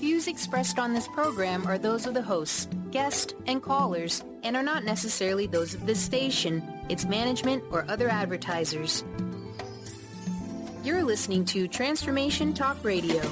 views expressed on this program are those of the hosts, guests, and callers, and are not necessarily those of this station, its management, or other advertisers. You're listening to Transformation Talk Radio.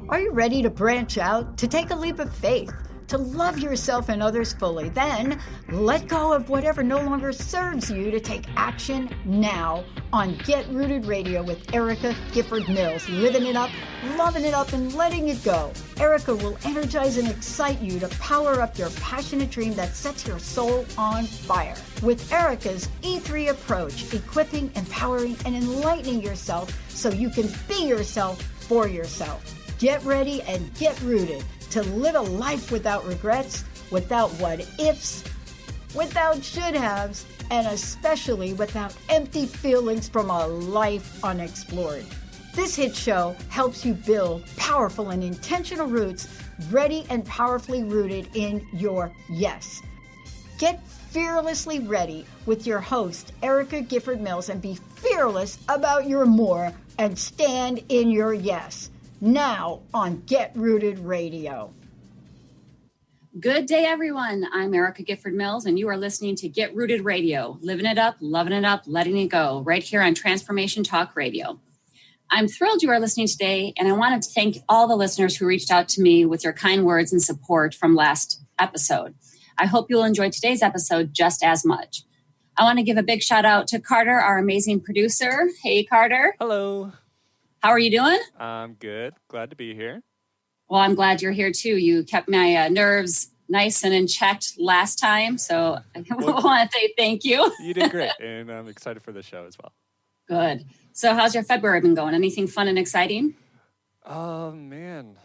Are you ready to branch out, to take a leap of faith, to love yourself and others fully? Then let go of whatever no longer serves you to take action now on Get Rooted Radio with Erica Gifford Mills. Living it up, loving it up, and letting it go. Erica will energize and excite you to power up your passionate dream that sets your soul on fire. With Erica's E3 approach, equipping, empowering, and enlightening yourself so you can be yourself for yourself. Get ready and get rooted to live a life without regrets, without what-ifs, without should-haves, and especially without empty feelings from a life unexplored. This hit show helps you build powerful and intentional roots, ready and powerfully rooted in your yes. Get fearlessly ready with your host, Erica Gifford Mills, and be fearless about your more and stand in your yes. Now on Get Rooted Radio. Good day, everyone. I'm Erica Gifford Mills, and you are listening to Get Rooted Radio, living it up, loving it up, letting it go, right here on Transformation Talk Radio. I'm thrilled you are listening today, and I wanted to thank all the listeners who reached out to me with your kind words and support from last episode. I hope you'll enjoy today's episode just as much. I want to give a big shout out to Carter, our amazing producer. Hey, Carter. Hello. How are you doing? I'm good. Glad to be here. Well, I'm glad you're here too. You kept my nerves nice and in check last time, so I want to say thank you. You did great, and I'm excited for the show as well. Good. So how's your February been going? Anything fun and exciting? Oh, man.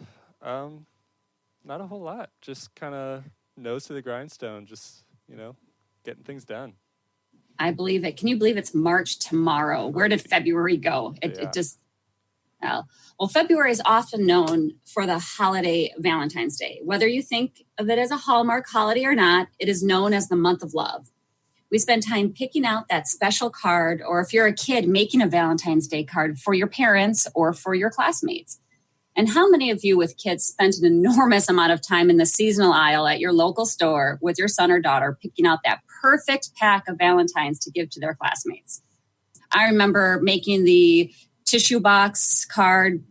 Not a whole lot. Just kind of nose to the grindstone, just, getting things done. I believe it. Can you believe it's March tomorrow? Where did February go? It just... Well, February is often known for the holiday Valentine's Day. Whether you think of it as a Hallmark holiday or not, it is known as the month of love. We spend time picking out that special card, or if you're a kid, making a Valentine's Day card for your parents or for your classmates. And how many of you with kids spent an enormous amount of time in the seasonal aisle at your local store with your son or daughter picking out that perfect pack of Valentines to give to their classmates? I remember making the tissue box card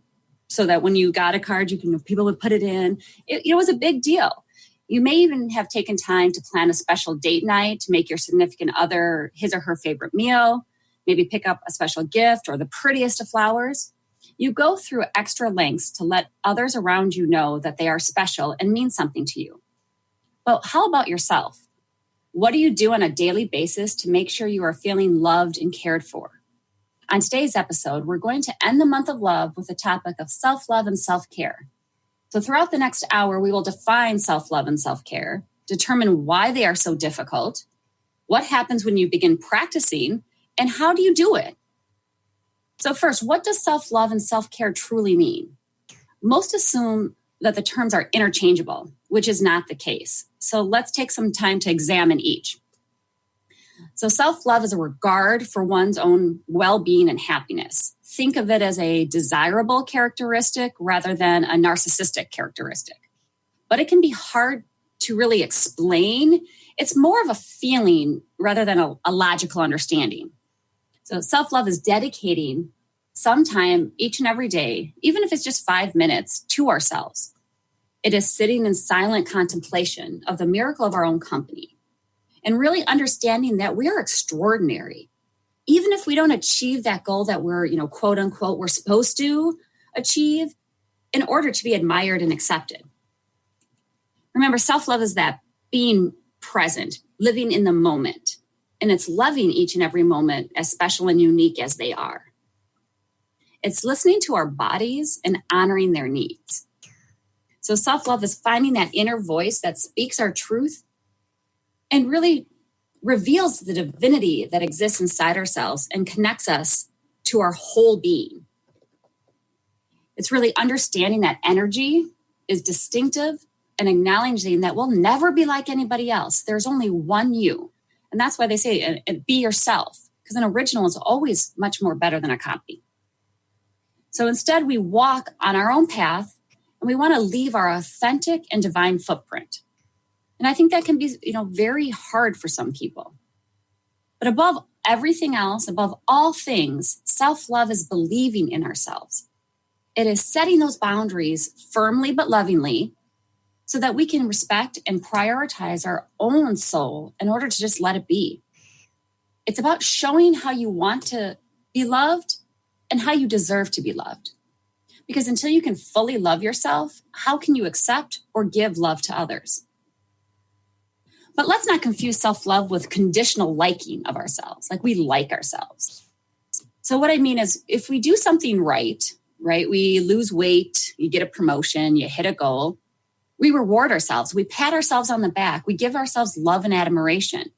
so that when you got a card, people would put it in. It was a big deal. You may even have taken time to plan a special date night to make your significant other his or her favorite meal, maybe pick up a special gift or the prettiest of flowers. You go through extra lengths to let others around you know that they are special and mean something to you. But how about yourself? What do you do on a daily basis to make sure you are feeling loved and cared for? On today's episode, we're going to end the month of love with the topic of self-love and self-care. So throughout the next hour, we will define self-love and self-care, determine why they are so difficult, what happens when you begin practicing, and how do you do it? So first, what does self-love and self-care truly mean? Most assume that the terms are interchangeable, which is not the case. So let's take some time to examine each. So self-love is a regard for one's own well-being and happiness. Think of it as a desirable characteristic rather than a narcissistic characteristic. But it can be hard to really explain. It's more of a feeling rather than a logical understanding. So self-love is dedicating some time each and every day, even if it's just 5 minutes, to ourselves. It is sitting in silent contemplation of the miracle of our own company. And really understanding that we are extraordinary. Even if we don't achieve that goal that we're, quote unquote, we're supposed to achieve in order to be admired and accepted. Remember, self-love is that being present, living in the moment. And it's loving each and every moment as special and unique as they are. It's listening to our bodies and honoring their needs. So self-love is finding that inner voice that speaks our truth and really reveals the divinity that exists inside ourselves and connects us to our whole being. It's really understanding that energy is distinctive and acknowledging that we'll never be like anybody else. There's only one you. And that's why they say be yourself, because an original is always much more better than a copy. So instead, we walk on our own path, and we want to leave our authentic and divine footprint. And I think that can be, very hard for some people. But above everything else, above all things, self-love is believing in ourselves. It is setting those boundaries firmly but lovingly so that we can respect and prioritize our own soul in order to just let it be. It's about showing how you want to be loved and how you deserve to be loved. Because until you can fully love yourself, how can you accept or give love to others? But let's not confuse self-love with conditional liking of ourselves, like we like ourselves. So what I mean is if we do something right, we lose weight, you get a promotion, you hit a goal, we reward ourselves, we pat ourselves on the back, we give ourselves love and admiration.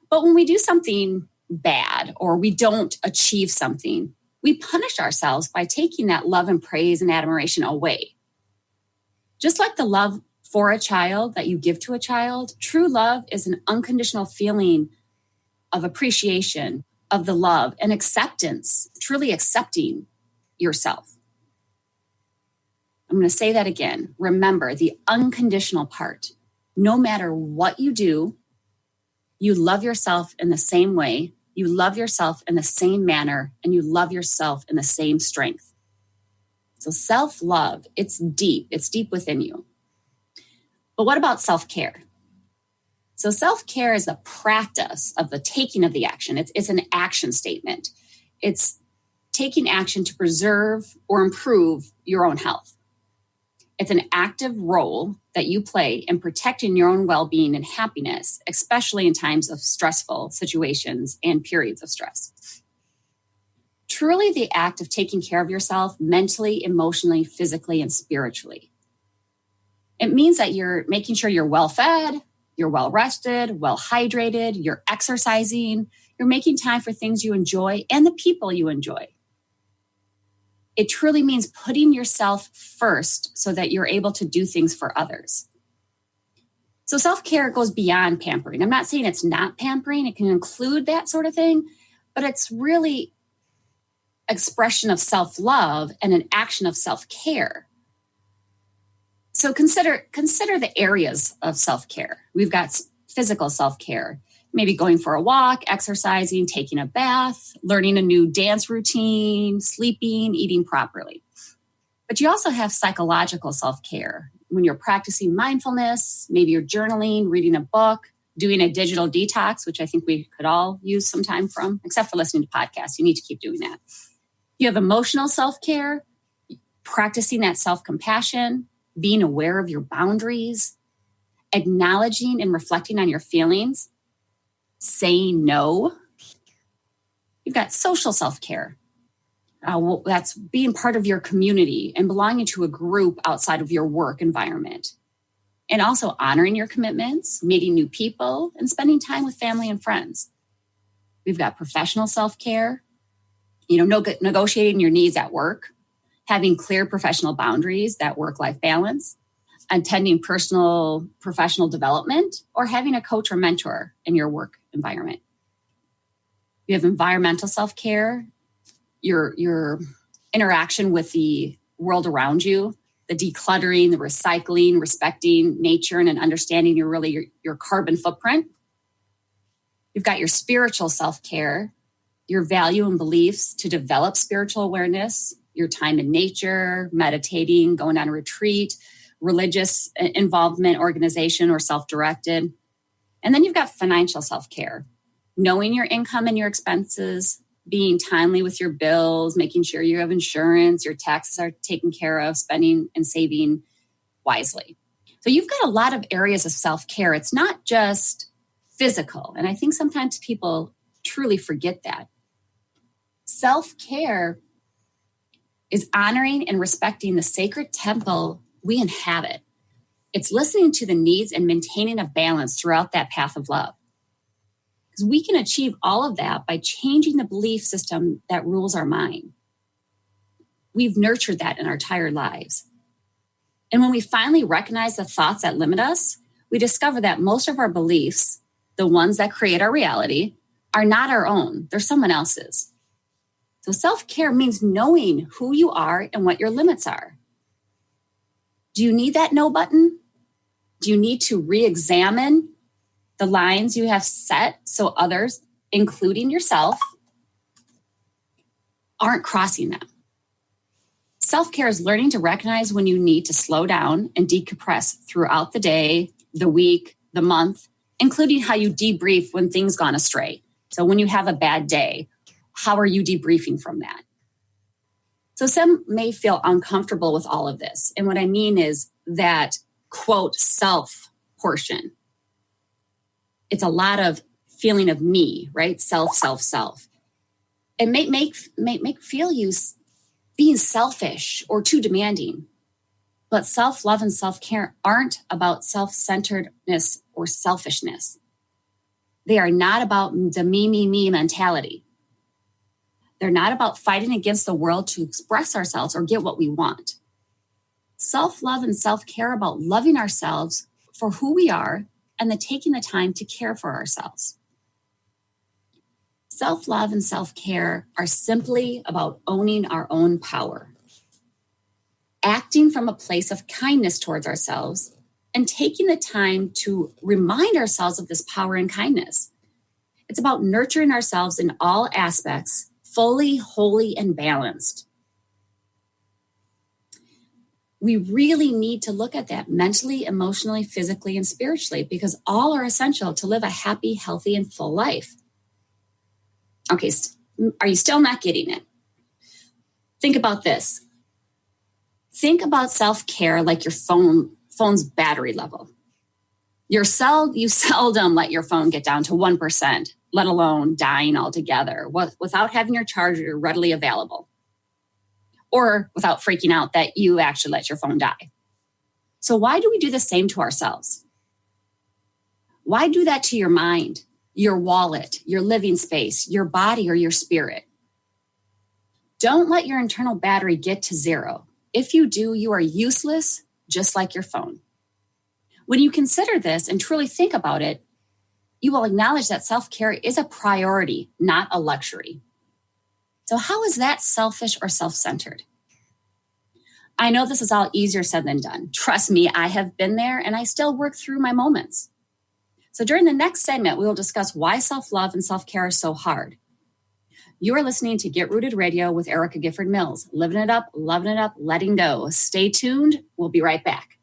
But when we do something bad or we don't achieve something, we punish ourselves by taking that love and praise and admiration away. Just like the love for a child that you give to a child, true love is an unconditional feeling of appreciation of the love and acceptance, truly accepting yourself. I'm going to say that again. Remember the unconditional part. No matter what you do, you love yourself in the same way, you love yourself in the same manner, and you love yourself in the same strength. So self-love, it's deep within you. But what about self-care? So self-care is the practice of the taking of the action. It's an action statement. It's taking action to preserve or improve your own health. It's an active role that you play in protecting your own well-being and happiness, especially in times of stressful situations and periods of stress. Truly the act of taking care of yourself mentally, emotionally, physically, and spiritually. It means that you're making sure you're well-fed, you're well-rested, well-hydrated, you're exercising, you're making time for things you enjoy and the people you enjoy. It truly means putting yourself first so that you're able to do things for others. So self-care goes beyond pampering. I'm not saying it's not pampering. It can include that sort of thing, but it's really expression of self-love and an action of self-care. So consider the areas of self-care. We've got physical self-care, maybe going for a walk, exercising, taking a bath, learning a new dance routine, sleeping, eating properly. But you also have psychological self-care. When you're practicing mindfulness, maybe you're journaling, reading a book, doing a digital detox, which I think we could all use some time from, except for listening to podcasts. You need to keep doing that. You have emotional self-care, practicing that self-compassion, being aware of your boundaries, acknowledging and reflecting on your feelings, saying no. You've got social self-care. That's being part of your community and belonging to a group outside of your work environment. And also honoring your commitments, meeting new people, and spending time with family and friends. We've got professional self-care, negotiating your needs at work, having clear professional boundaries, that work-life balance, attending personal professional development, or having a coach or mentor in your work environment. You have environmental self-care, your interaction with the world around you, the decluttering, the recycling, respecting nature, and understanding your carbon footprint. You've got your spiritual self-care, your value and beliefs to develop spiritual awareness, your time in nature, meditating, going on a retreat, religious involvement, organization, or self-directed. And then you've got financial self-care, knowing your income and your expenses, being timely with your bills, making sure you have insurance, your taxes are taken care of, spending and saving wisely. So you've got a lot of areas of self-care. It's not just physical. And I think sometimes people truly forget that. Self-care is honoring and respecting the sacred temple we inhabit. It's listening to the needs and maintaining a balance throughout that path of love. Because we can achieve all of that by changing the belief system that rules our mind. We've nurtured that in our entire lives. And when we finally recognize the thoughts that limit us, we discover that most of our beliefs the ones that create our reality, are not our own. They're someone else's. So self-care means knowing who you are and what your limits are. Do you need that no button? Do you need to re-examine the lines you have set so others, including yourself, aren't crossing them? Self-care is learning to recognize when you need to slow down and decompress throughout the day, the week, the month, including how you debrief when things gone astray. So when you have a bad day, how are you debriefing from that? So some may feel uncomfortable with all of this. And what I mean is that, quote, self portion. It's a lot of feeling of me, right? Self, self, self. It may make feel you being selfish or too demanding. But self-love and self-care aren't about self-centeredness or selfishness. They are not about the me, me, me mentality. They're not about fighting against the world to express ourselves or get what we want. Self-love and self-care are about loving ourselves for who we are and then taking the time to care for ourselves. Self-love and self-care are simply about owning our own power, acting from a place of kindness towards ourselves, and taking the time to remind ourselves of this power and kindness. It's about nurturing ourselves in all aspects, fully, wholly, and balanced. We really need to look at that mentally, emotionally, physically, and spiritually, because all are essential to live a happy, healthy, and full life. Okay, are you still not getting it? Think about this. Think about self-care like your phone's battery level. You seldom let your phone get down to 1%, let alone dying altogether, without having your charger readily available, or without freaking out that you actually let your phone die. So why do we do the same to ourselves? Why do that to your mind, your wallet, your living space, your body, or your spirit? Don't let your internal battery get to zero. If you do, you are useless, just like your phone. When you consider this and truly think about it, you will acknowledge that self-care is a priority, not a luxury. So how is that selfish or self-centered? I know this is all easier said than done. Trust me, I have been there and I still work through my moments. So during the next segment, we will discuss why self-love and self-care are so hard. You are listening to Get Rooted Radio with Erica Gifford Mills. Living it up, loving it up, letting go. Stay tuned. We'll be right back.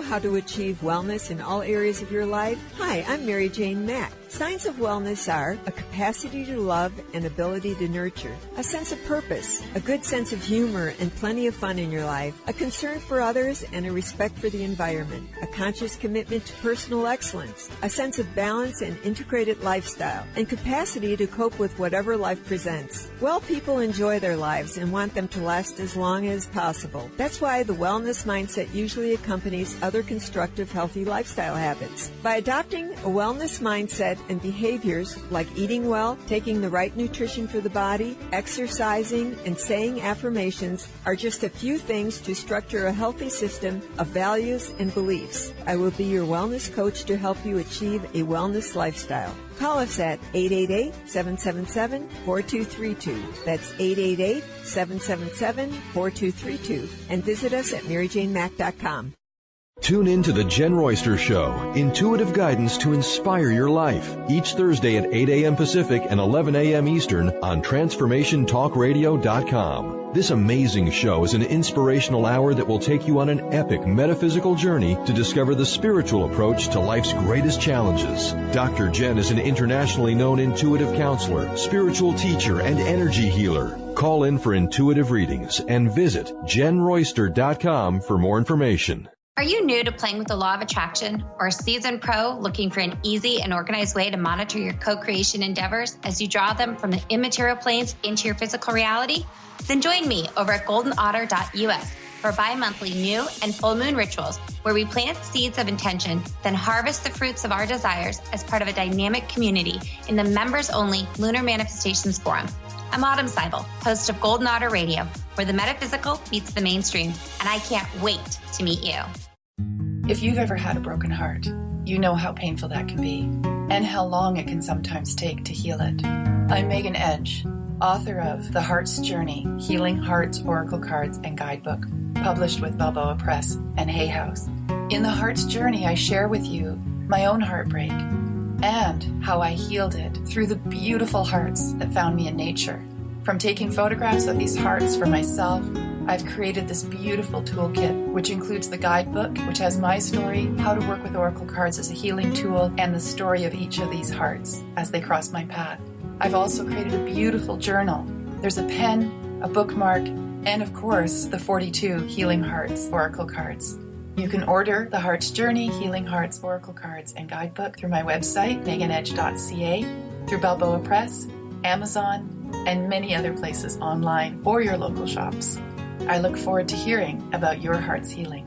How to achieve wellness in all areas of your life? Hi, I'm Mary Jane Mack. Signs of wellness are a capacity to love and ability to nurture, a sense of purpose, a good sense of humor and plenty of fun in your life, a concern for others and a respect for the environment, a conscious commitment to personal excellence, a sense of balance and integrated lifestyle, and capacity to cope with whatever life presents. Well, people enjoy their lives and want them to last as long as possible. That's why the wellness mindset usually accompanies other constructive, healthy lifestyle habits. By adopting a wellness mindset and behaviors like eating well, taking the right nutrition for the body, exercising, and saying affirmations are just a few things to structure a healthy system of values and beliefs. I will be your wellness coach to help you achieve a wellness lifestyle. Call us at 888-777-4232. That's 888-777-4232. And visit us at MaryJaneMack.com. Tune in to The Jen Royster Show, intuitive guidance to inspire your life, each Thursday at 8 a.m. Pacific and 11 a.m. Eastern on TransformationTalkRadio.com. This amazing show is an inspirational hour that will take you on an epic metaphysical journey to discover the spiritual approach to life's greatest challenges. Dr. Jen is an internationally known intuitive counselor, spiritual teacher, and energy healer. Call in for intuitive readings and visit JenRoyster.com for more information. Are you new to playing with the law of attraction or a seasoned pro looking for an easy and organized way to monitor your co-creation endeavors as you draw them from the immaterial planes into your physical reality? Then join me over at goldenotter.us for bi-monthly new and full moon rituals where we plant seeds of intention, then harvest the fruits of our desires as part of a dynamic community in the members-only Lunar Manifestations Forum. I'm Autumn Seibel, host of Golden Otter Radio, where the metaphysical meets the mainstream, and I can't wait to meet you. If you've ever had a broken heart, you know how painful that can be, and how long it can sometimes take to heal it. I'm Megan Edge, author of The Heart's Journey, Healing Hearts, Oracle Cards, and Guidebook, published with Balboa Press and Hay House. In The Heart's Journey, I share with you my own heartbreak and how I healed it through the beautiful hearts that found me in nature. From taking photographs of these hearts for myself, I've created this beautiful toolkit, which includes the guidebook, which has my story, how to work with Oracle cards as a healing tool, and the story of each of these hearts as they cross my path. I've also created a beautiful journal. There's a pen, a bookmark, and of course, the 42 Healing Hearts Oracle cards. You can order The Heart's Journey, Healing Hearts, Oracle Cards, and Guidebook through my website, meganedge.ca, through Balboa Press, Amazon, and many other places online or your local shops. I look forward to hearing about your heart's healing.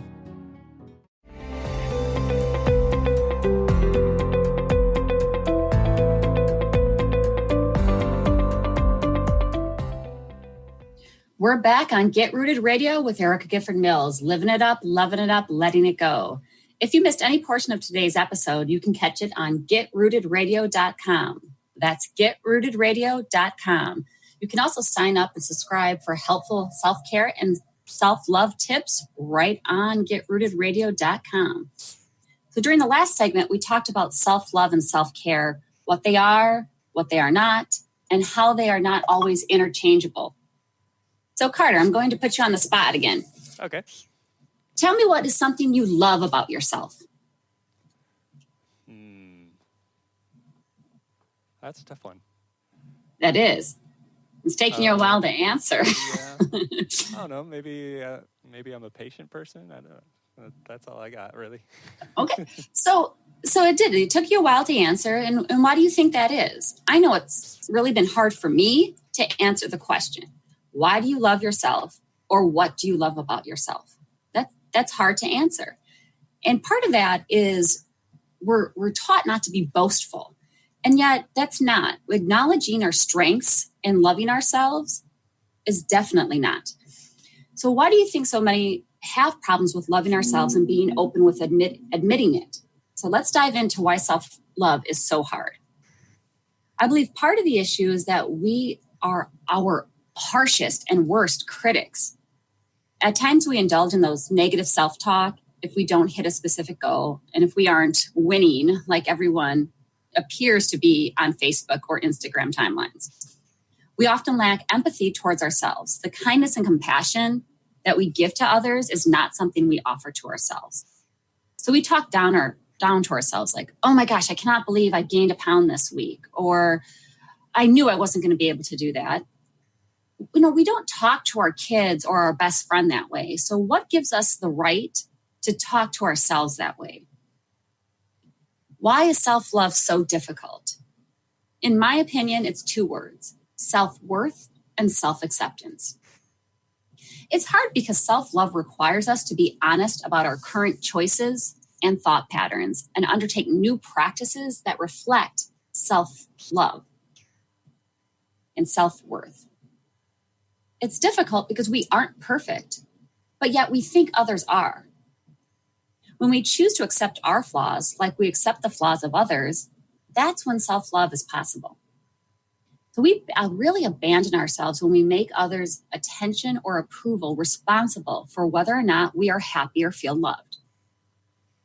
We're back on Get Rooted Radio with Erica Gifford Mills, living it up, loving it up, letting it go. If you missed any portion of today's episode, you can catch it on GetRootedRadio.com. That's GetRootedRadio.com. You can also sign up and subscribe for helpful self-care and self-love tips right on GetRootedRadio.com. So during the last segment, we talked about self-love and self-care, what they are not, and how they are not always interchangeable. So Carter, I'm going to put you on the spot again. Okay. Tell me what is something you love about yourself. That's a tough one. That is. It's taking you a while to answer. Yeah. I don't know. Maybe I'm a patient person. I don't know. That's all I got, really. Okay. So it took you a while to answer. And why do you think that is? I know it's really been hard for me to answer the question. Why do you love yourself? Or what do you love about yourself? That's hard to answer. And part of that is we're taught not to be boastful. And yet that's not. Acknowledging our strengths and loving ourselves is definitely not. So why do you think so many have problems with loving ourselves and being open with admitting it? So let's dive into why self-love is so hard. I believe part of the issue is that we are our harshest and worst critics. At times we indulge in those negative self-talk if we don't hit a specific goal and if we aren't winning like everyone appears to be on Facebook or Instagram timelines. We often lack empathy towards ourselves. The kindness and compassion that we give to others is not something we offer to ourselves. So we talk down to ourselves like, oh my gosh, I cannot believe I gained a pound this week, or I knew I wasn't going to be able to do that. We don't talk to our kids or our best friend that way. So what gives us the right to talk to ourselves that way? Why is self-love so difficult? In my opinion, it's two words: self-worth and self-acceptance. It's hard because self-love requires us to be honest about our current choices and thought patterns and undertake new practices that reflect self-love and self-worth. It's difficult because we aren't perfect, but yet we think others are. When we choose to accept our flaws like we accept the flaws of others, that's when self-love is possible. So we really abandon ourselves when we make others' attention or approval responsible for whether or not we are happy or feel loved.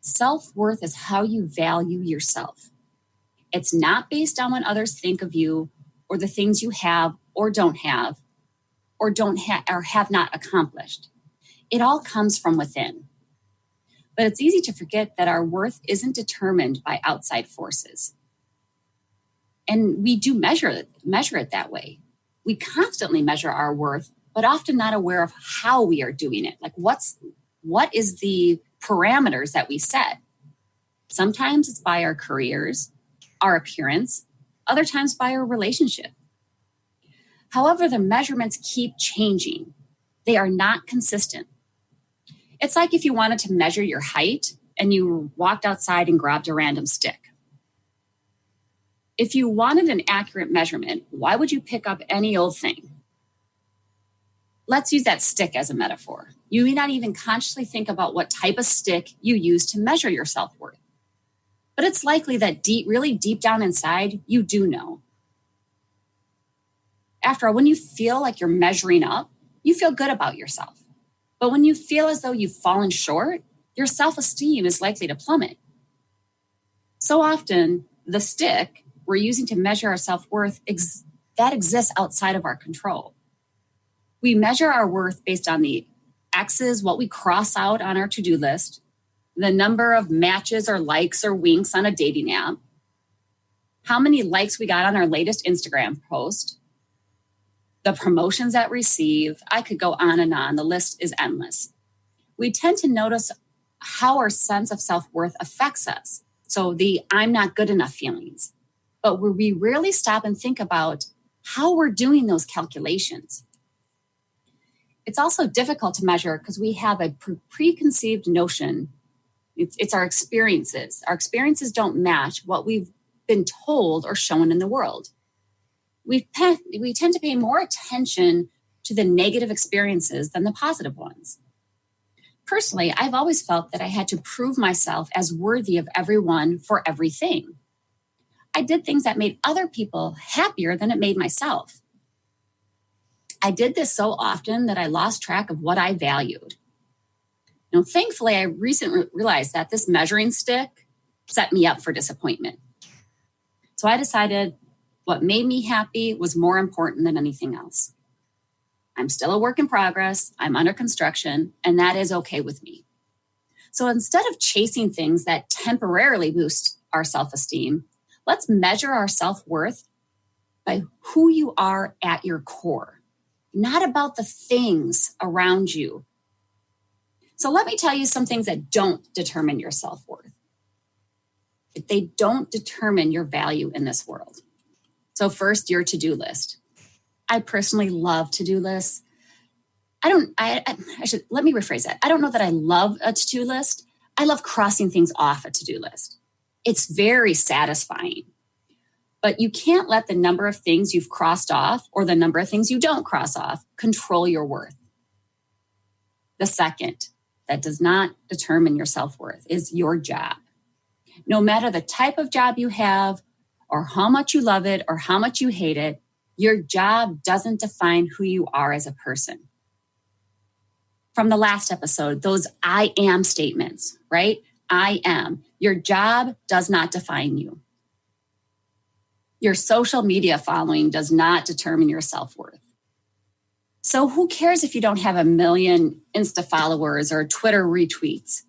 Self-worth is how you value yourself. It's not based on what others think of you or the things you have or don't have or have not accomplished. It all comes from within. But it's easy to forget that our worth isn't determined by outside forces. And we do measure it that way. We constantly measure our worth, but often not aware of how we are doing it. Like what is the parameters that we set? Sometimes it's by our careers, our appearance, other times by our relationship. However, the measurements keep changing. They are not consistent. It's like if you wanted to measure your height and you walked outside and grabbed a random stick. If you wanted an accurate measurement, why would you pick up any old thing? Let's use that stick as a metaphor. You may not even consciously think about what type of stick you use to measure your self-worth. But it's likely that really deep down inside, you do know. After all, when you feel like you're measuring up, you feel good about yourself. But when you feel as though you've fallen short, your self-esteem is likely to plummet. So often, the stick we're using to measure our self-worth that exists outside of our control. We measure our worth based on the X's, what we cross out on our to-do list, the number of matches or likes or winks on a dating app, how many likes we got on our latest Instagram post, the promotions that we receive. I could go on and on. The list is endless. We tend to notice how our sense of self-worth affects us. So the I'm not good enough feelings. But we rarely stop and think about how we're doing those calculations. It's also difficult to measure because we have a preconceived notion. It's our experiences. Our experiences don't match what we've been told or shown in the world. We tend to pay more attention to the negative experiences than the positive ones. Personally, I've always felt that I had to prove myself as worthy of everyone for everything. I did things that made other people happier than it made myself. I did this so often that I lost track of what I valued. Thankfully, I recently realized that this measuring stick set me up for disappointment. So I decided what made me happy was more important than anything else. I'm still a work in progress, I'm under construction, and that is okay with me. So instead of chasing things that temporarily boost our self-esteem, let's measure our self-worth by who you are at your core, not about the things around you. So let me tell you some things that don't determine your self-worth. They don't determine your value in this world. So first, your to-do list. I personally love to-do lists. Let me rephrase that. I don't know that I love a to-do list. I love crossing things off a to-do list. It's very satisfying. But you can't let the number of things you've crossed off or the number of things you don't cross off control your worth. The second that does not determine your self-worth is your job. No matter the type of job you have or how much you love it or how much you hate it, your job doesn't define who you are as a person. From the last episode, those I am statements, right? I am. Your job does not define you. Your social media following does not determine your self-worth. So who cares if you don't have 1 million Insta followers or Twitter retweets?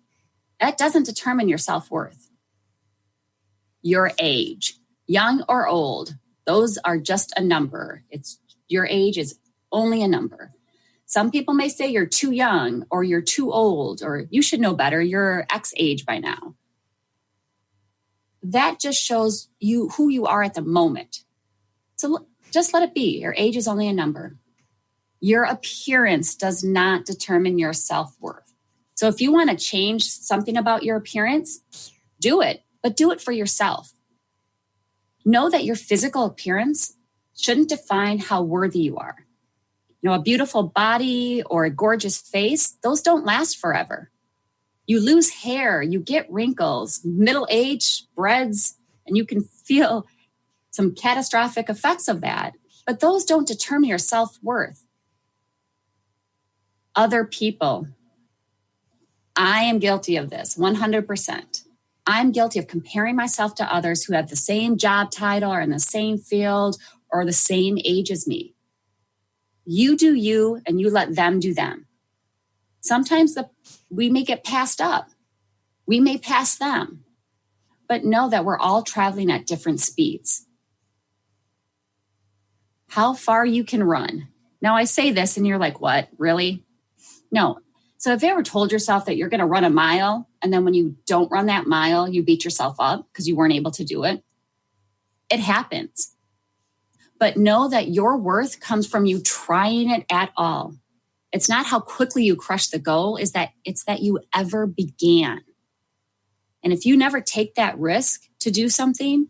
That doesn't determine your self-worth. Your age, young or old, those are just a number. Your age is only a number. Some people may say you're too young or you're too old or you should know better. You're X age by now. That just shows you who you are at the moment. So just let it be. Your age is only a number. Your appearance does not determine your self-worth. So if you want to change something about your appearance, do it, but do it for yourself. Know that your physical appearance shouldn't define how worthy you are. A beautiful body or a gorgeous face, those don't last forever. You lose hair, you get wrinkles, middle age spreads, and you can feel some catastrophic effects of that. But those don't determine your self-worth. Other people. I am guilty of this, 100%. I'm guilty of comparing myself to others who have the same job title or in the same field or the same age as me. You do you, and you let them do them. Sometimes we may get passed up. We may pass them. But know that we're all traveling at different speeds. How far you can run. Now, I say this, and you're like, what? Really? No. So have you ever told yourself that you're going to run a mile, and then when you don't run that mile, you beat yourself up because you weren't able to do it? It happens. But know that your worth comes from you trying it at all. It's not how quickly you crush the goal, it's that you ever began. And if you never take that risk to do something,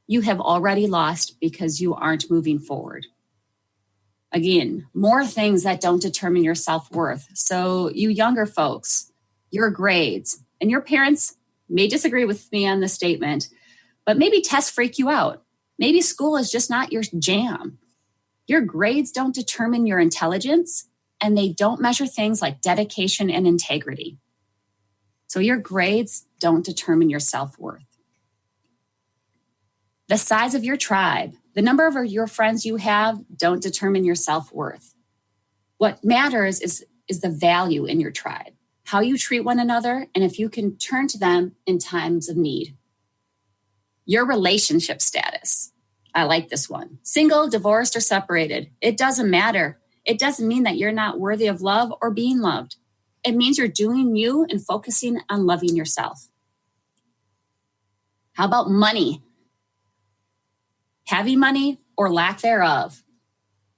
you have already lost because you aren't moving forward. Again, more things that don't determine your self-worth. So you younger folks, your grades, and your parents may disagree with me on this statement, but maybe tests freak you out. Maybe school is just not your jam. Your grades don't determine your intelligence, and they don't measure things like dedication and integrity. So your grades don't determine your self-worth. The size of your tribe, the number of your friends you have don't determine your self-worth. What matters is the value in your tribe, how you treat one another, and if you can turn to them in times of need. Your relationship status. I like this one. Single, divorced, or separated. It doesn't matter. It doesn't mean that you're not worthy of love or being loved. It means you're doing you and focusing on loving yourself. How about money? Having money or lack thereof.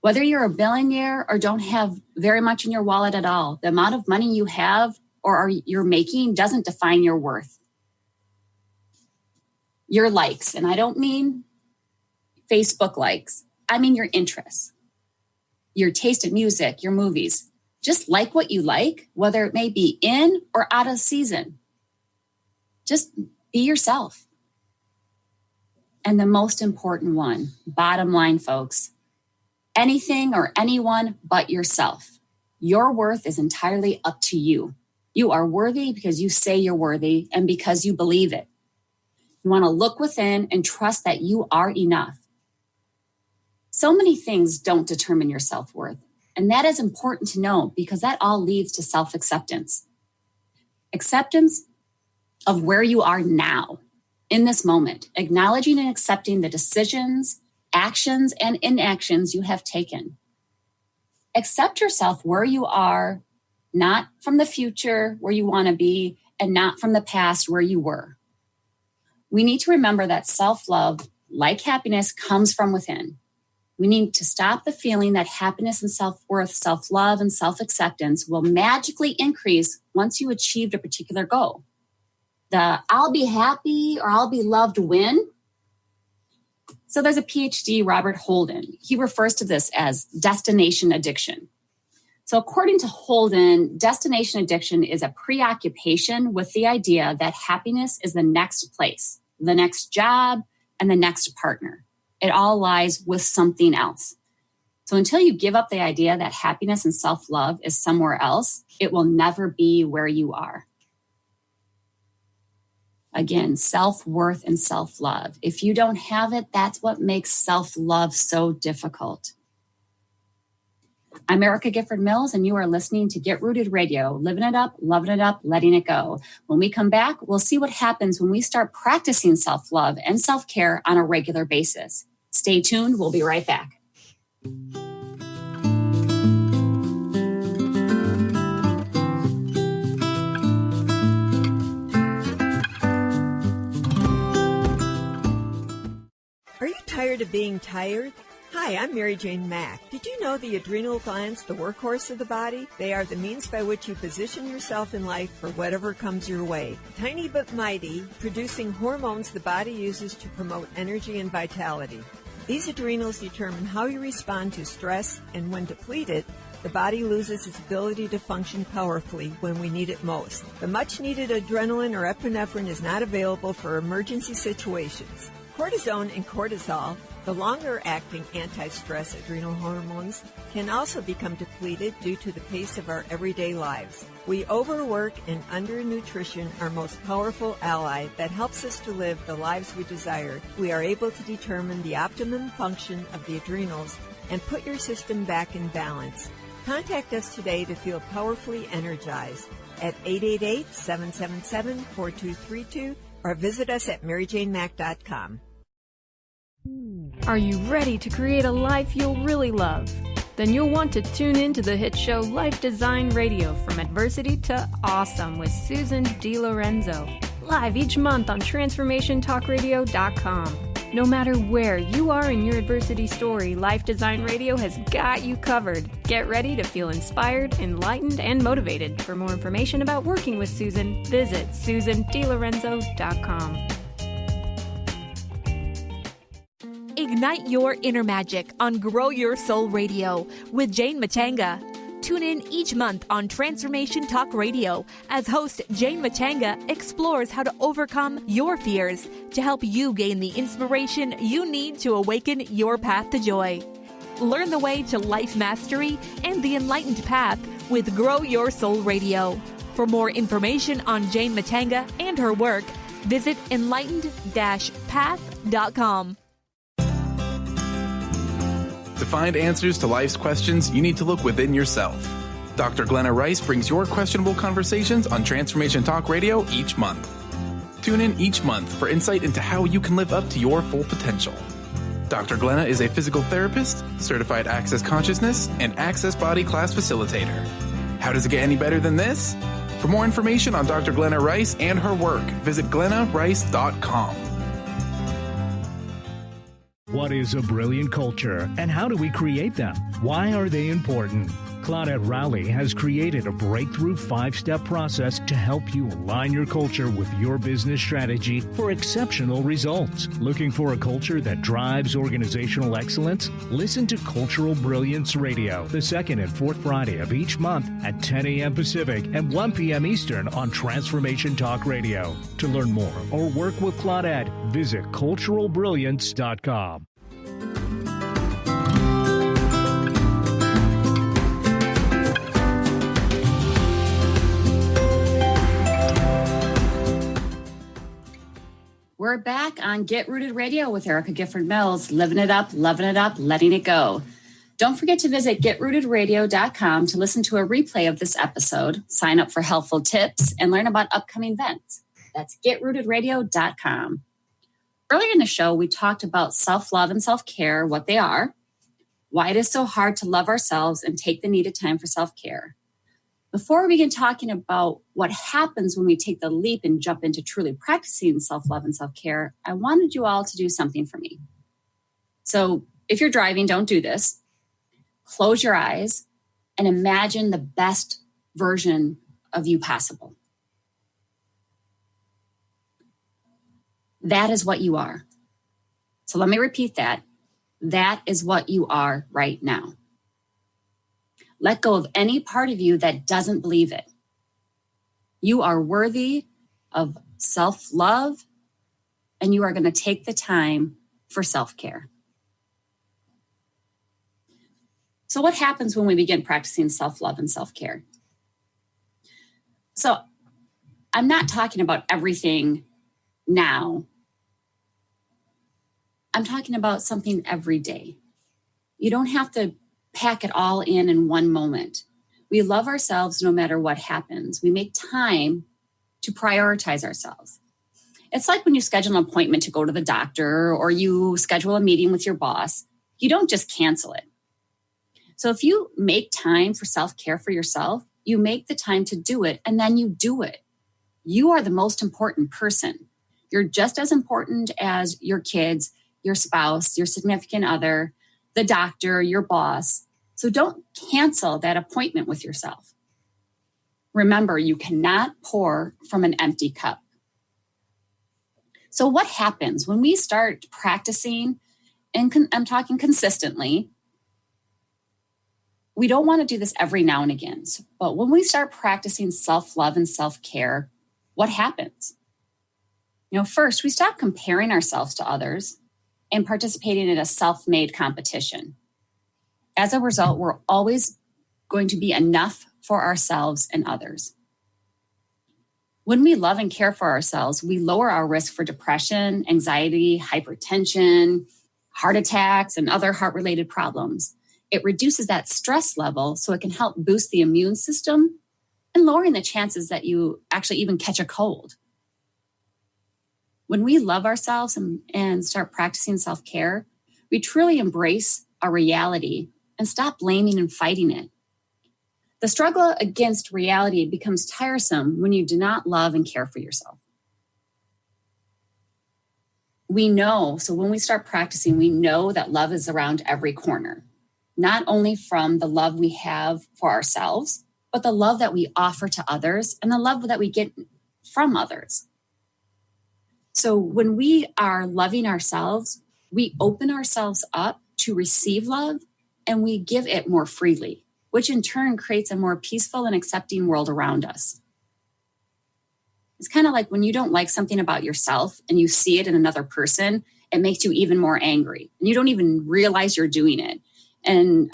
Whether you're a billionaire or don't have very much in your wallet at all, the amount of money you have or you're making doesn't define your worth. Your likes, and I don't mean Facebook likes. I mean your interests, your taste in music, your movies. Just like what you like, whether it may be in or out of season. Just be yourself. And the most important one, bottom line, folks, anything or anyone but yourself. Your worth is entirely up to you. You are worthy because you say you're worthy and because you believe it. You want to look within and trust that you are enough. So many things don't determine your self-worth. And that is important to know because that all leads to self-acceptance. Acceptance of where you are now, in this moment, acknowledging and accepting the decisions, actions, and inactions you have taken. Accept yourself where you are, not from the future where you want to be, and not from the past where you were. We need to remember that self-love, like happiness, comes from within. We need to stop the feeling that happiness and self-worth, self-love, and self-acceptance will magically increase once you achieved a particular goal. The I'll be happy or I'll be loved when. So there's a PhD, Robert Holden. He refers to this as destination addiction. So according to Holden, destination addiction is a preoccupation with the idea that happiness is the next place, the next job, and the next partner. It all lies with something else. So until you give up the idea that happiness and self-love is somewhere else, it will never be where you are. Again, self-worth and self-love. If you don't have it, that's what makes self-love so difficult. I'm Erica Gifford Mills, and you are listening to Get Rooted Radio, living it up, loving it up, letting it go. When we come back, we'll see what happens when we start practicing self-love and self-care on a regular basis. Stay tuned. We'll be right back. Are you tired of being tired? Hi, I'm Mary Jane Mack. Did you know the adrenal glands, the workhorse of the body? They are the means by which you position yourself in life for whatever comes your way. Tiny but mighty, producing hormones the body uses to promote energy and vitality. These adrenals determine how you respond to stress, and when depleted, the body loses its ability to function powerfully when we need it most. The much-needed adrenaline or epinephrine is not available for emergency situations. Cortisone and cortisol, the longer-acting anti-stress adrenal hormones, can also become depleted due to the pace of our everyday lives. We overwork, and undernutrition, our most powerful ally that helps us to live the lives we desire. We are able to determine the optimum function of the adrenals and put your system back in balance. Contact us today to feel powerfully energized at 888-777-4232 or visit us at maryjanemack.com. Are you ready to create a life you'll really love? Then you'll want to tune in to the hit show Life Design Radio, From Adversity to Awesome with Susan DiLorenzo. Live each month on TransformationTalkRadio.com. No matter where you are in your adversity story, Life Design Radio has got you covered. Get ready to feel inspired, enlightened, and motivated. For more information about working with Susan, visit SusanDiLorenzo.com. Ignite your inner magic on Grow Your Soul Radio with Jane Matanga. Tune in each month on Transformation Talk Radio as host Jane Matanga explores how to overcome your fears to help you gain the inspiration you need to awaken your path to joy. Learn the way to life mastery and the enlightened path with Grow Your Soul Radio. For more information on Jane Matanga and her work, visit enlightened-path.com. To find answers to life's questions, you need to look within yourself. Dr. Glenna Rice brings your questionable conversations on Transformation Talk Radio each month. Tune in each month for insight into how you can live up to your full potential. Dr. Glenna is a physical therapist, certified Access Consciousness, and Access Body Class facilitator. How does it get any better than this? For more information on Dr. Glenna Rice and her work, visit glennarice.com. What is a brilliant culture, and how do we create them? Why are they important? Claudette Rowley has created a breakthrough 5-step process to help you align your culture with your business strategy for exceptional results. Looking for a culture that drives organizational excellence? Listen to Cultural Brilliance Radio, the second and fourth Friday of each month at 10 a.m. Pacific and 1 p.m. Eastern on Transformation Talk Radio. To learn more or work with Claudette, visit culturalbrilliance.com. We're back on Get Rooted Radio with Erica Gifford Mills, living it up, loving it up, letting it go. Don't forget to visit getrootedradio.com to listen to a replay of this episode, sign up for helpful tips, and learn about upcoming events. That's getrootedradio.com. Earlier in the show, we talked about self-love and self-care, what they are, why it is so hard to love ourselves and take the needed time for self-care. Before we begin talking about what happens when we take the leap and jump into truly practicing self-love and self-care, I wanted you all to do something for me. So if you're driving, don't do this. Close your eyes and imagine the best version of you possible. That is what you are. So let me repeat that. That is what you are right now. Let go of any part of you that doesn't believe it. You are worthy of self-love, and you are going to take the time for self-care. So what happens when we begin practicing self-love and self-care? So I'm not talking about everything now. I'm talking about something every day. You don't have to pack it all in one moment. We love ourselves no matter what happens. We make time to prioritize ourselves. It's like when you schedule an appointment to go to the doctor or you schedule a meeting with your boss, you don't just cancel it. So if you make time for self-care for yourself, you make the time to do it and then you do it. You are the most important person. You're just as important as your kids, your spouse, your significant other, the doctor, your boss. So don't cancel that appointment with yourself. Remember, you cannot pour from an empty cup. So what happens when we start practicing, and I'm talking consistently, we don't want to do this every now and again, but when we start practicing self-love and self-care, what happens? First, we stop comparing ourselves to others and participating in a self-made competition. As a result, we're always going to be enough for ourselves and others. When we love and care for ourselves, we lower our risk for depression, anxiety, hypertension, heart attacks, and other heart-related problems. It reduces that stress level so it can help boost the immune system and lowering the chances that you actually even catch a cold. When we love ourselves and start practicing self-care, we truly embrace our reality and stop blaming and fighting it. The struggle against reality becomes tiresome when you do not love and care for yourself. We know, so when we start practicing, we know that love is around every corner, not only from the love we have for ourselves, but the love that we offer to others and the love that we get from others. So when we are loving ourselves, we open ourselves up to receive love and we give it more freely, which in turn creates a more peaceful and accepting world around us. It's kind of like when you don't like something about yourself and you see it in another person, it makes you even more angry and you don't even realize you're doing it. And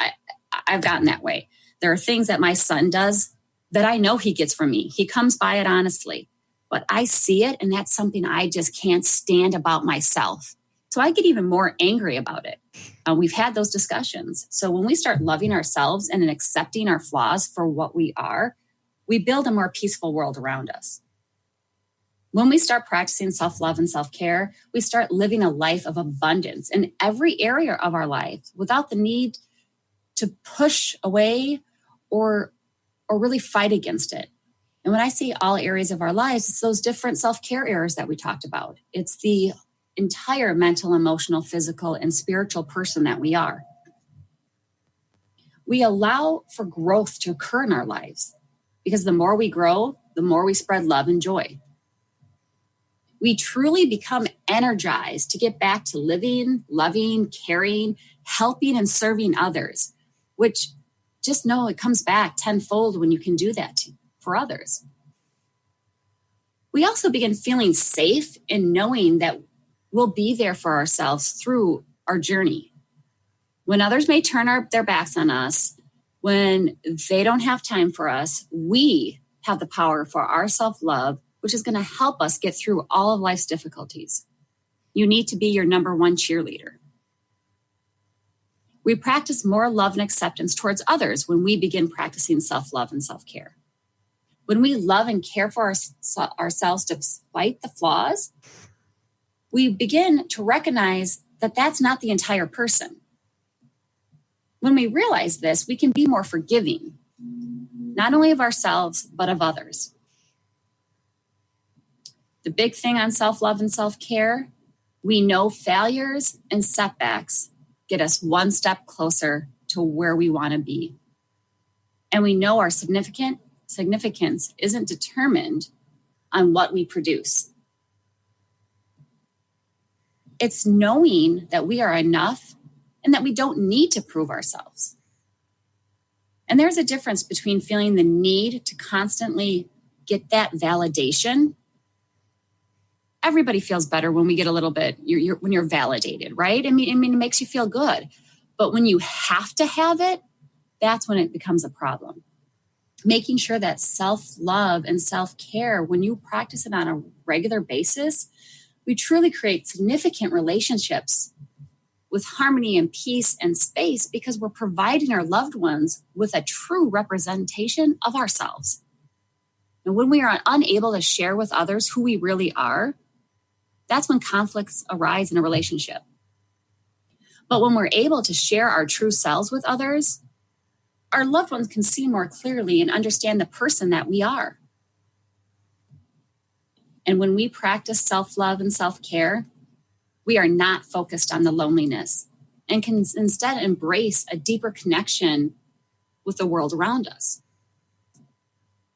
I've gotten that way. There are things that my son does that I know he gets from me. He comes by it honestly, but I see it and that's something I just can't stand about myself. So I get even more angry about it. We've had those discussions. So when we start loving ourselves and accepting our flaws for what we are, we build a more peaceful world around us. When we start practicing self-love and self-care, we start living a life of abundance in every area of our life without the need to push away or really fight against it. And when I say all areas of our lives, it's those different self-care areas that we talked about. It's the entire mental, emotional, physical, and spiritual person that we are. We allow for growth to occur in our lives because the more we grow, the more we spread love and joy. We truly become energized to get back to living, loving, caring, helping, and serving others, which just know it comes back tenfold when you can do that for others. We also begin feeling safe in knowing that we'll be there for ourselves through our journey. When others may turn their backs on us, when they don't have time for us, we have the power for our self-love, which is going to help us get through all of life's difficulties. You need to be your number one cheerleader. We practice more love and acceptance towards others when we begin practicing self-love and self-care. When we love and care for ourselves despite the flaws, we begin to recognize that that's not the entire person. When we realize this, we can be more forgiving, not only of ourselves, but of others. The big thing on self-love and self-care, we know failures and setbacks get us one step closer to where we want to be. And we know our significance isn't determined on what we produce. It's knowing that we are enough and that we don't need to prove ourselves. And there's a difference between feeling the need to constantly get that validation. Everybody feels better when we get a little bit, when you're validated, right? I mean, it makes you feel good. But when you have to have it, that's when it becomes a problem. Making sure that self-love and self-care, when you practice it on a regular basis, we truly create significant relationships with harmony and peace and space because we're providing our loved ones with a true representation of ourselves. And when we are unable to share with others who we really are, that's when conflicts arise in a relationship. But when we're able to share our true selves with others, our loved ones can see more clearly and understand the person that we are. And when we practice self-love and self-care, we are not focused on the loneliness and can instead embrace a deeper connection with the world around us.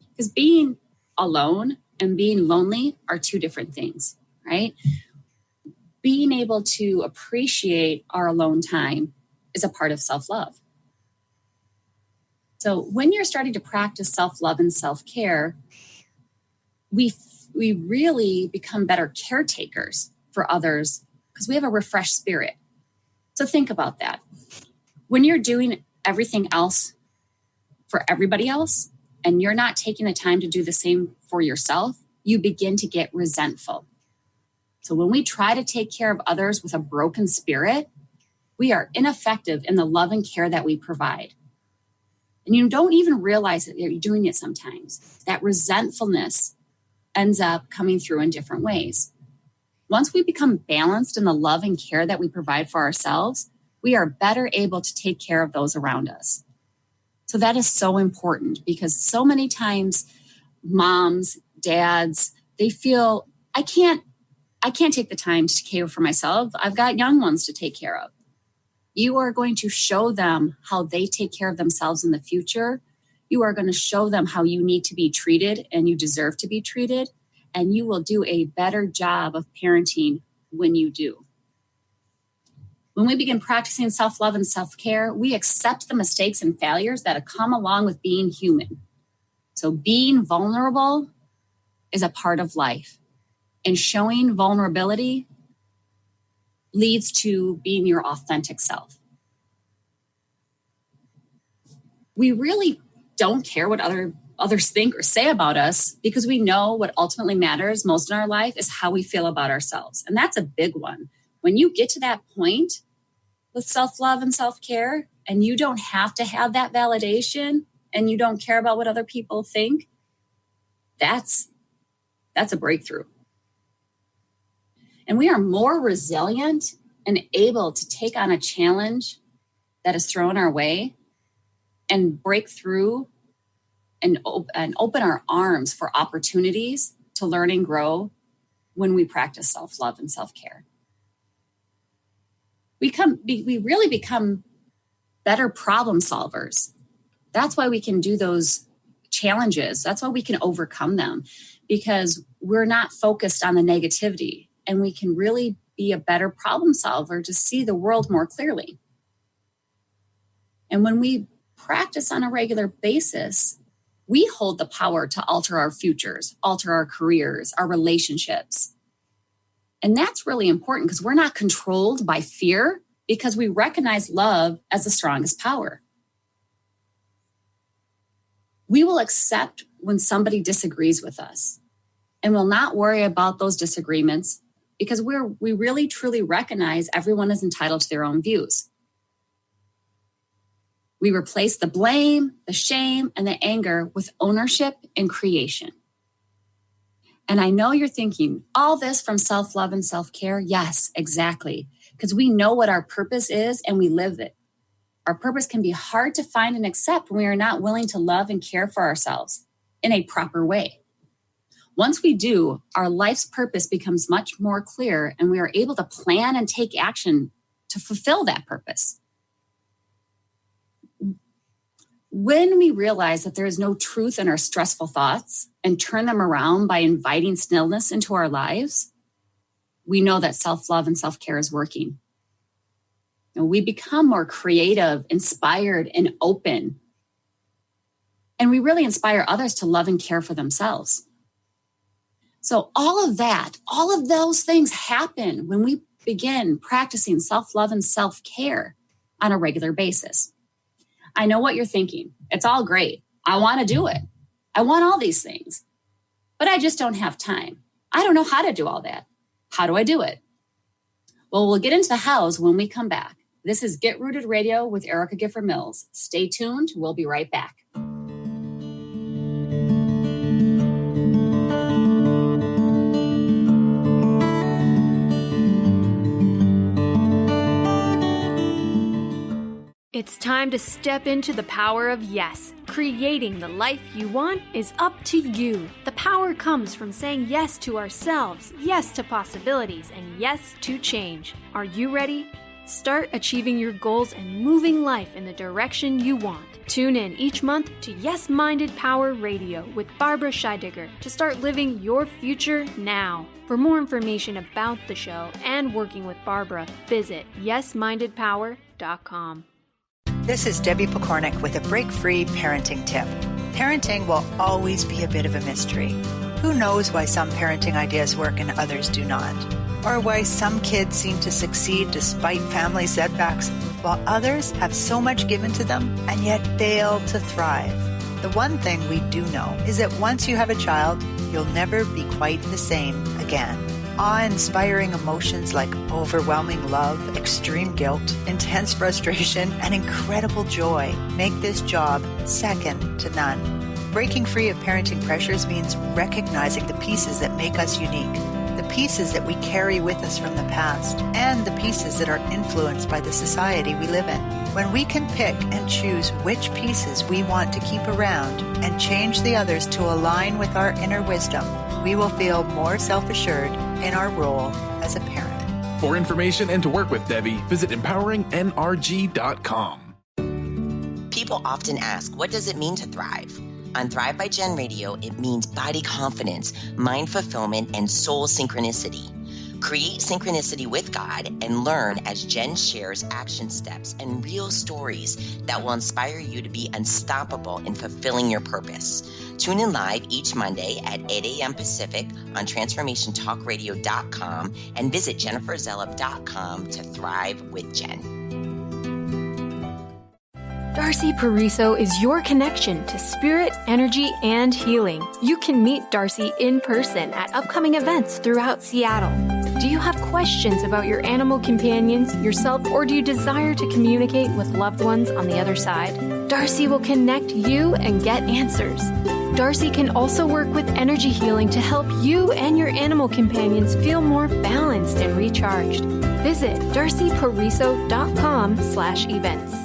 Because being alone and being lonely are two different things, right? Being able to appreciate our alone time is a part of self-love. So when you're starting to practice self-love and self-care, we really become better caretakers for others because we have a refreshed spirit. So think about that. When you're doing everything else for everybody else and you're not taking the time to do the same for yourself, you begin to get resentful. So when we try to take care of others with a broken spirit, we are ineffective in the love and care that we provide. And you don't even realize that you're doing it sometimes. That resentfulness ends up coming through in different ways. Once we become balanced in the love and care that we provide for ourselves, we are better able to take care of those around us. So that is so important because so many times moms, dads, they feel, I can't take the time to care for myself. I've got young ones to take care of. You are going to show them how they take care of themselves in the future. You are going to show them how you need to be treated and you deserve to be treated. And you will do a better job of parenting when you do. When we begin practicing self-love and self-care, we accept the mistakes and failures that come along with being human. So being vulnerable is a part of life. And showing vulnerability leads to being your authentic self. We really don't care what others think or say about us because we know what ultimately matters most in our life is how we feel about ourselves. And that's a big one. When you get to that point with self-love and self-care, and you don't have to have that validation, and you don't care about what other people think, that's a breakthrough. And we are more resilient and able to take on a challenge that is thrown our way and break through and open our arms for opportunities to learn and grow when we practice self-love and self-care. We really become better problem solvers. That's why we can do those challenges. That's why we can overcome them, because we're not focused on the negativity, and we can really be a better problem solver to see the world more clearly. And when we practice on a regular basis, we hold the power to alter our futures, alter our careers, our relationships. And that's really important because we're not controlled by fear, because we recognize love as the strongest power. We will accept when somebody disagrees with us, and will not worry about those disagreements because we really truly recognize everyone is entitled to their own views. We replace the blame, the shame, and the anger with ownership and creation. And I know you're thinking, all this from self-love and self-care? Yes, exactly. Because we know what our purpose is and we live it. Our purpose can be hard to find and accept when we are not willing to love and care for ourselves in a proper way. Once we do, our life's purpose becomes much more clear, and we are able to plan and take action to fulfill that purpose. When we realize that there is no truth in our stressful thoughts and turn them around by inviting stillness into our lives, we know that self-love and self-care is working. And we become more creative, inspired, and open. And we really inspire others to love and care for themselves. So all of that, all of those things happen when we begin practicing self-love and self-care on a regular basis. I know what you're thinking. It's all great. I want to do it. I want all these things, but I just don't have time. I don't know how to do all that. How do I do it? Well, we'll get into the hows when we come back. This is Get Rooted Radio with Erica Gifford Mills. Stay tuned. We'll be right back. It's time to step into the power of yes. Creating the life you want is up to you. The power comes from saying yes to ourselves, yes to possibilities, and yes to change. Are you ready? Start achieving your goals and moving life in the direction you want. Tune in each month to Yes Minded Power Radio with Barbara Scheidegger to start living your future now. For more information about the show and working with Barbara, visit yesmindedpower.com. This is Debbie Pokornik with a break-free parenting tip. Parenting will always be a bit of a mystery. Who knows why some parenting ideas work and others do not? Or why some kids seem to succeed despite family setbacks, while others have so much given to them and yet fail to thrive. The one thing we do know is that once you have a child, you'll never be quite the same again. Awe-inspiring emotions like overwhelming love, extreme guilt, intense frustration, and incredible joy make this job second to none. Breaking free of parenting pressures means recognizing the pieces that make us unique, the pieces that we carry with us from the past, and the pieces that are influenced by the society we live in. When we can pick and choose which pieces we want to keep around and change the others to align with our inner wisdom, we will feel more self-assured in our role as a parent. For information and to work with Debbie, visit empoweringnrg.com. People often ask, what does it mean to thrive? On Thrive by Jen Radio, it means body confidence, mind fulfillment, and soul synchronicity. Create synchronicity with God and learn as Jen shares action steps and real stories that will inspire you to be unstoppable in fulfilling your purpose. Tune in live each Monday at 8 a.m. Pacific on transformationtalkradio.com and visit jenniferzellup.com to thrive with Jen. Darcy Pariso is your connection to spirit, energy, and healing. You can meet Darcy in person at upcoming events throughout Seattle. Do you have questions about your animal companions, yourself, or do you desire to communicate with loved ones on the other side? Darcy will connect you and get answers. Darcy can also work with energy healing to help you and your animal companions feel more balanced and recharged. Visit darcypariso.com/events.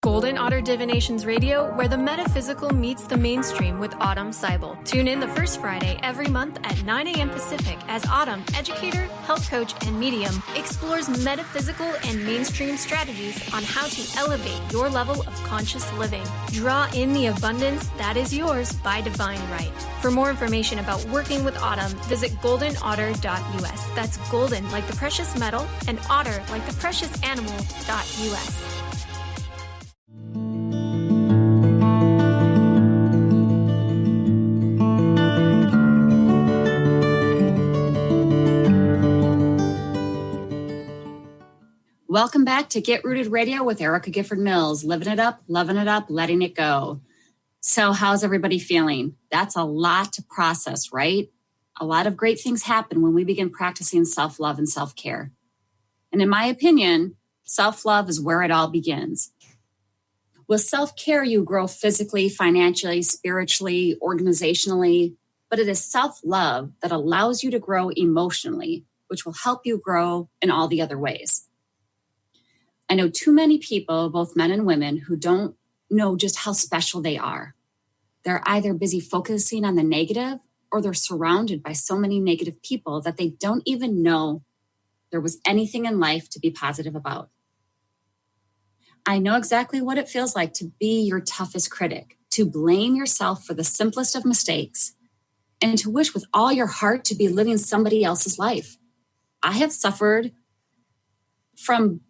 Golden Otter Divinations Radio, where the metaphysical meets the mainstream with Autumn Seibel. Tune in the first Friday every month at 9 a.m. Pacific as Autumn, educator, health coach, and medium, explores metaphysical and mainstream strategies on how to elevate your level of conscious living. Draw in the abundance that is yours by divine right. For more information about working with Autumn, visit goldenotter.us. That's golden like the precious metal and otter like the precious animal.us. Welcome back to Get Rooted Radio with Erica Gifford Mills. Living it up, loving it up, letting it go. So how's everybody feeling? That's a lot to process, right? A lot of great things happen when we begin practicing self-love and self-care. And in my opinion, self-love is where it all begins. With self-care, you grow physically, financially, spiritually, organizationally, but it is self-love that allows you to grow emotionally, which will help you grow in all the other ways. I know too many people, both men and women, who don't know just how special they are. They're either busy focusing on the negative or they're surrounded by so many negative people that they don't even know there was anything in life to be positive about. I know exactly what it feels like to be your toughest critic, to blame yourself for the simplest of mistakes, and to wish with all your heart to be living somebody else's life. I have suffered from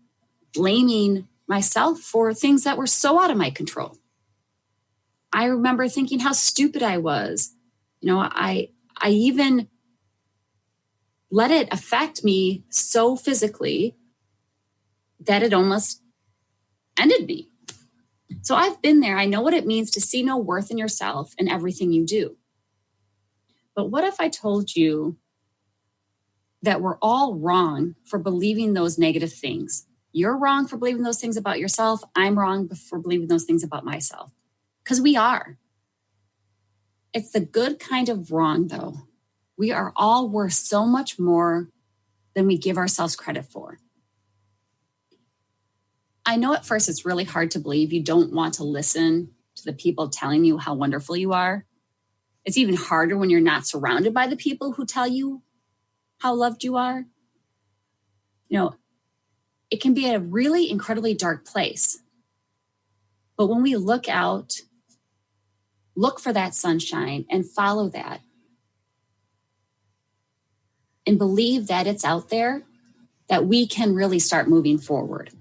blaming myself for things that were so out of my control. I remember thinking how stupid I was. I even let it affect me so physically that it almost ended me. So I've been there. I know what it means to see no worth in yourself and everything you do. But what if I told you that we're all wrong for believing those negative things? You're wrong for believing those things about yourself. I'm wrong for believing those things about myself. Because we are. It's the good kind of wrong, though. We are all worth so much more than we give ourselves credit for. I know at first it's really hard to believe. You don't want to listen to the people telling you how wonderful you are. It's even harder when you're not surrounded by the people who tell you how loved you are. It can be a really incredibly dark place. But when we look out, look for that sunshine and follow that and believe that it's out there, that we can really start moving forward.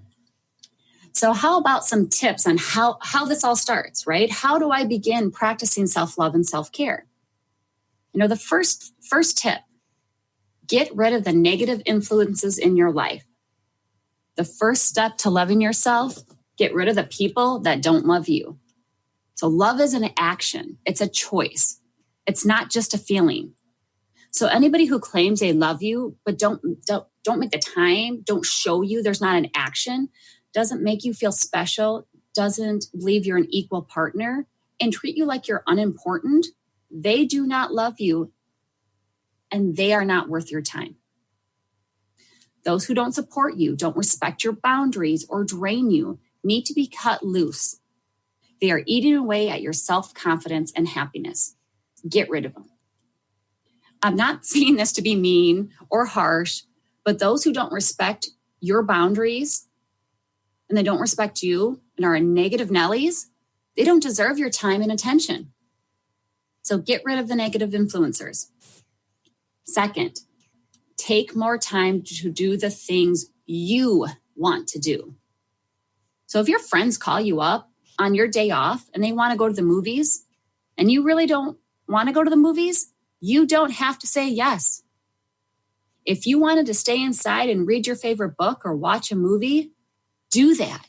So how about some tips on how this all starts, right? How do I begin practicing self-love and self-care? The first tip, get rid of the negative influences in your life. The first step to loving yourself, get rid of the people that don't love you. So love is an action. It's a choice. It's not just a feeling. So anybody who claims they love you, but don't make the time, don't show you there's not an action, doesn't make you feel special, doesn't believe you're an equal partner, and treat you like you're unimportant, they do not love you, and they are not worth your time. Those who don't support you, don't respect your boundaries, or drain you need to be cut loose. They are eating away at your self-confidence and happiness. Get rid of them. I'm not saying this to be mean or harsh, but those who don't respect your boundaries and they don't respect you and are negative Nellies, they don't deserve your time and attention. So get rid of the negative influencers. Second, Take more time to do the things you want to do. So if your friends call you up on your day off and they want to go to the movies and you really don't want to go to the movies, you don't have to say yes. If you wanted to stay inside and read your favorite book or watch a movie, do that.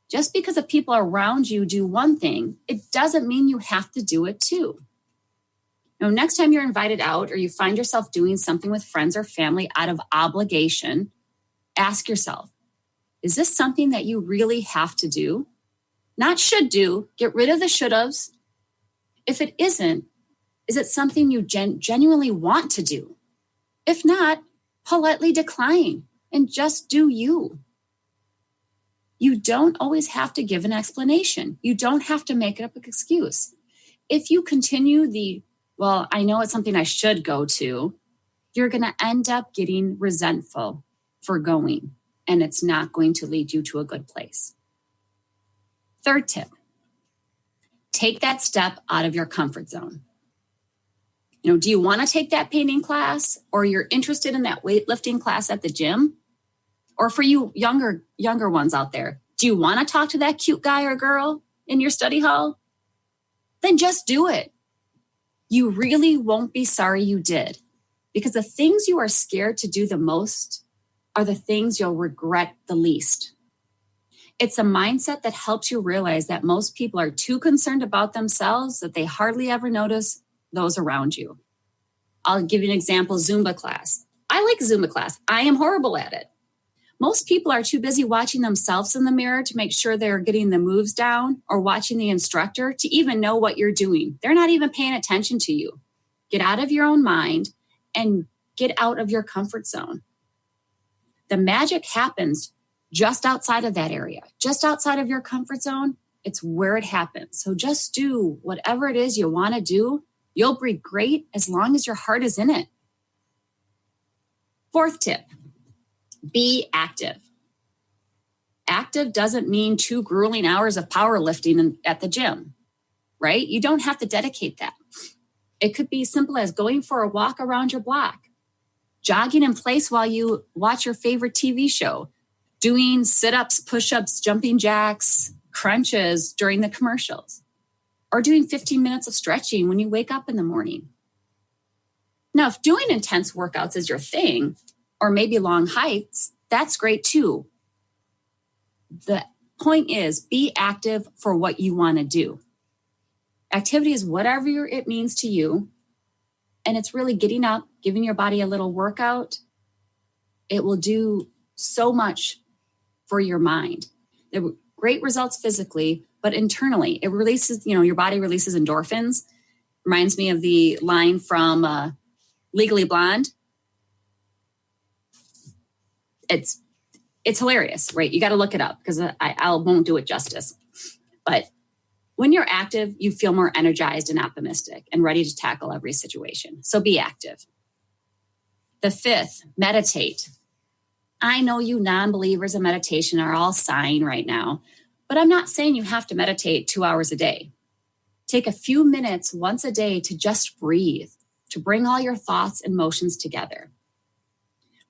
Just because the people around you do one thing, it doesn't mean you have to do it too. Now, next time you're invited out or you find yourself doing something with friends or family out of obligation, ask yourself, is this something that you really have to do? Not should do. Get rid of the should-haves. If it isn't, is it something you genuinely want to do? If not, politely decline and just do you. You don't always have to give an explanation. You don't have to make up an excuse. If you continue well, I know it's something I should go to, you're going to end up getting resentful for going, and it's not going to lead you to a good place. Third tip, take that step out of your comfort zone. Do you want to take that painting class, or you're interested in that weightlifting class at the gym? Or for you younger ones out there, do you want to talk to that cute guy or girl in your study hall? Then just do it. You really won't be sorry you did, because the things you are scared to do the most are the things you'll regret the least. It's a mindset that helps you realize that most people are too concerned about themselves that they hardly ever notice those around you. I'll give you an example, Zumba class. I like Zumba class. I am horrible at it. Most people are too busy watching themselves in the mirror to make sure they're getting the moves down or watching the instructor to even know what you're doing. They're not even paying attention to you. Get out of your own mind and get out of your comfort zone. The magic happens just outside of that area, just outside of your comfort zone. It's where it happens. So just do whatever it is you want to do. You'll be great as long as your heart is in it. Fourth tip. Be active. Active doesn't mean 2 grueling hours of powerlifting at the gym, right? You don't have to dedicate that. It could be simple as going for a walk around your block, jogging in place while you watch your favorite TV show, doing sit-ups, push-ups, jumping jacks, crunches during the commercials, or doing 15 minutes of stretching when you wake up in the morning. Now, if doing intense workouts is your thing, or maybe long hikes, that's great too. The point is, be active for what you want to do. Activity is whatever it means to you, and it's really getting up, giving your body a little workout. It will do so much for your mind. There are great results physically, but internally, it releases, your body releases endorphins. Reminds me of the line from Legally Blonde. It's hilarious, right? You got to look it up because I won't do it justice. But when you're active, you feel more energized and optimistic and ready to tackle every situation. So be active. The fifth, meditate. I know you non-believers in meditation are all sighing right now, but I'm not saying you have to meditate 2 hours a day. Take a few minutes once a day to just breathe, to bring all your thoughts and emotions together.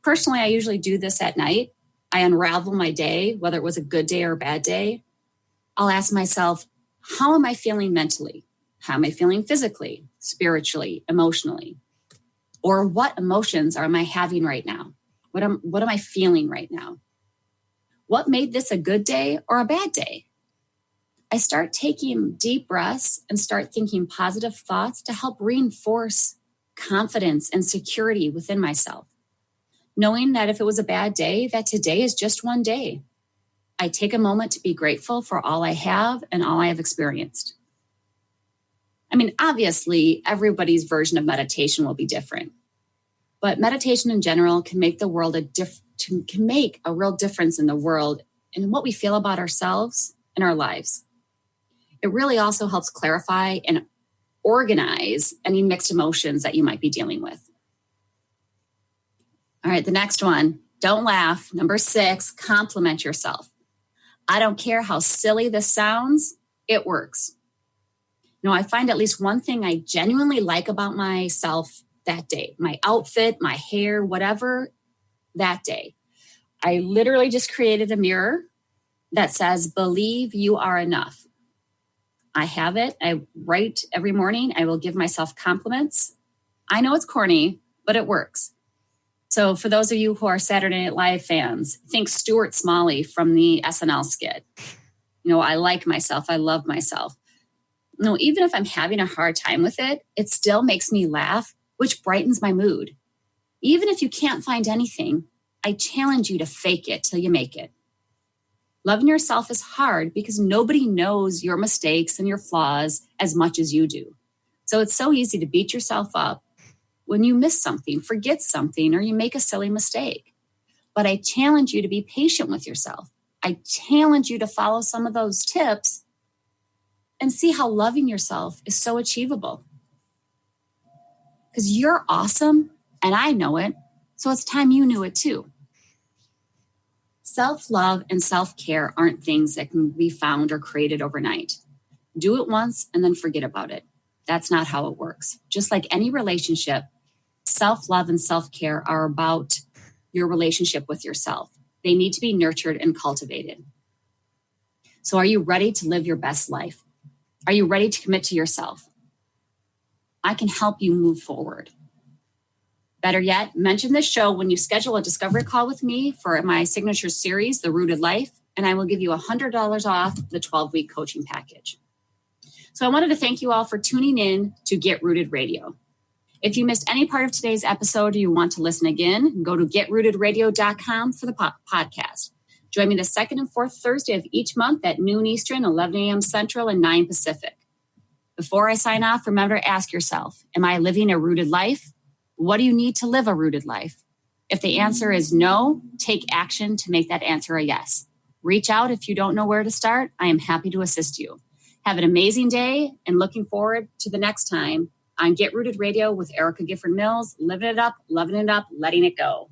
Personally, I usually do this at night. I unravel my day, whether it was a good day or a bad day. I'll ask myself, how am I feeling mentally? How am I feeling physically, spiritually, emotionally? Or what emotions am I having right now? What am I feeling right now? What made this a good day or a bad day? I start taking deep breaths and start thinking positive thoughts to help reinforce confidence and security within myself. Knowing that if it was a bad day, that today is just one day. I take a moment to be grateful for all I have and all I have experienced. I mean, obviously, everybody's version of meditation will be different. But meditation in general can make the world can make a real difference in the world and what we feel about ourselves and our lives. It really also helps clarify and organize any mixed emotions that you might be dealing with. All right, the next one, don't laugh. Number 6, compliment yourself. I don't care how silly this sounds, it works. I find at least one thing I genuinely like about myself that day. My outfit, my hair, whatever, that day. I literally just created a mirror that says, believe you are enough. I have it. I write every morning. I will give myself compliments. I know it's corny, but it works. So for those of you who are Saturday Night Live fans, think Stuart Smalley from the SNL skit. I like myself. I love myself. Even if I'm having a hard time with it, it still makes me laugh, which brightens my mood. Even if you can't find anything, I challenge you to fake it till you make it. Loving yourself is hard because nobody knows your mistakes and your flaws as much as you do. So it's so easy to beat yourself up when you miss something, forget something, or you make a silly mistake. But I challenge you to be patient with yourself. I challenge you to follow some of those tips and see how loving yourself is so achievable. Because you're awesome, and I know it, so it's time you knew it too. Self-love and self-care aren't things that can be found or created overnight. Do it once and then forget about it. That's not how it works. Just like any relationship, self-love and self-care are about your relationship with yourself. They need to be nurtured and cultivated. So are you ready to live your best life? Are you ready to commit to yourself? I can help you move forward. Better yet, mention this show when you schedule a discovery call with me for my signature series, The Rooted Life, and I will give you $100 off the 12-week coaching package. So I wanted to thank you all for tuning in to Get Rooted Radio. If you missed any part of today's episode or you want to listen again, go to getrootedradio.com for the podcast. Join me the second and fourth Thursday of each month at noon Eastern, 11 a.m. Central, and 9 Pacific. Before I sign off, remember to ask yourself, am I living a rooted life? What do you need to live a rooted life? If the answer is no, take action to make that answer a yes. Reach out if you don't know where to start. I am happy to assist you. Have an amazing day and looking forward to the next time on Get Rooted Radio with Erica Gifford Mills, living it up, loving it up, letting it go.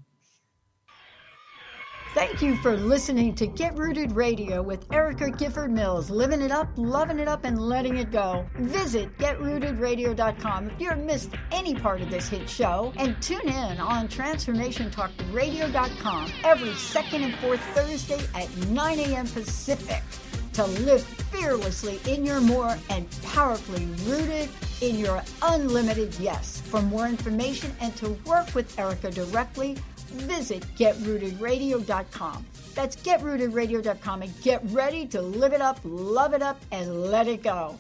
Thank you for listening to Get Rooted Radio with Erica Gifford Mills, living it up, loving it up, and letting it go. Visit getrootedradio.com if you've missed any part of this hit show, and tune in on TransformationTalkRadio.com every second and fourth Thursday at 9 a.m. Pacific to live fearlessly in your more and powerfully rooted in your unlimited yes. For more information and to work with Erica directly, visit getrootedradio.com. That's getrootedradio.com, and get ready to live it up, love it up, and let it go.